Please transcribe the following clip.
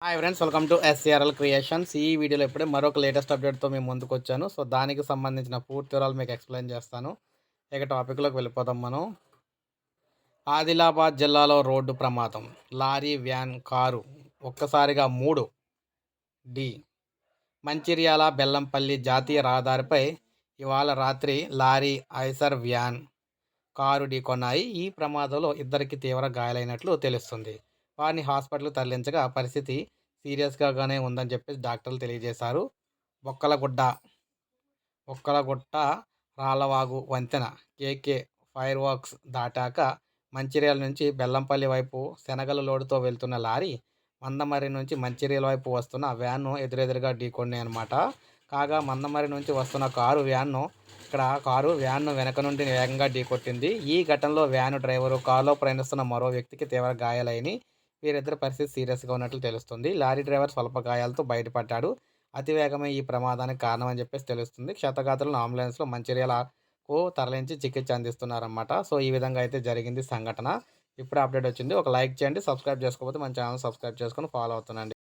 Hi friends, welcome to SCRL creations. ఈ వీడియోలో ఇప్పుడే మరొక లేటెస్ట్ అప్డేట్తో మేము ముందుకు వచ్చాను. సో దానికి సంబంధించిన పూర్తి వివరాలు మీకు ఎక్స్ప్లెయిన్ చేస్తాను. ఇక టాపిక్లోకి వెళ్ళిపోదాం మనం. ఆదిలాబాద్ జిల్లాలో రోడ్డు ప్రమాదం. లారీ, వ్యాన్, కారు ఒక్కసారిగా 3 డి. మంచిర్యాల బెల్లంపల్లి జాతీయ రహదారిపై ఇవాళ రాత్రి లారీ, ఐసర్ వ్యాన్, కారు ఢీకొన్నాయి. ఈ ప్రమాదంలో ఇద్దరికి తీవ్ర గాయాలైనట్లు తెలుస్తుంది. వారిని హాస్పిటల్‌కి తరలించగా పరిస్థితి సీరియస్‌గానే ఉందని చెప్పేసి డాక్టర్లు తెలియజేశారు. బొక్కలగుడ్డ, బొక్కలగుట్ట రాళ్లవాగు వంతెన కేకే ఫైర్ వర్క్స్ దాటాక మంచిర్యాల నుంచి బెల్లంపల్లి వైపు శనగల లోడుతో వెళ్తున్న లారీ మందమర్రి నుంచి మంచిర్యాల వైపు వస్తున్న వ్యాన్‌ను ఎదురెదురుగా ఢీకొన్నాయన్నమాట. కాగా మందమర్రి నుంచి వస్తున్న కారు వ్యాన్‌ను వెనక నుండి వేగంగా ఢీకొట్టింది. ఈ ఘటనలో వ్యాను డ్రైవరు, కారులో ప్రయాణిస్తున్న మరో వ్యక్తికి తీవ్ర గాయాలైనయి. వీరిద్దరి పరిస్థితి సీరియస్‌గా ఉన్నట్లు తెలుస్తుంది. లారీ డ్రైవర్ స్వల్ప గాయాలతో బయటపడ్డాడు. అతివేగమే ఈ ప్రమాదానికి కారణమని చెప్పేసి తెలుస్తుంది. క్షతగాత్రులను అంబులెన్స్‌లో మంచిర్యాలకు తరలించి చికిత్స అందిస్తున్నారన్నమాట. సో ఈ విధంగా అయితే జరిగింది సంఘటన. ఇప్పుడే అప్డేట్ వచ్చింది. ఒక లైక్ చేయండి. సబ్స్క్రైబ్ చేసుకోకపోతే మన ఛానల్ సబ్స్క్రైబ్ చేసుకొని ఫాలో అవుతుండండి.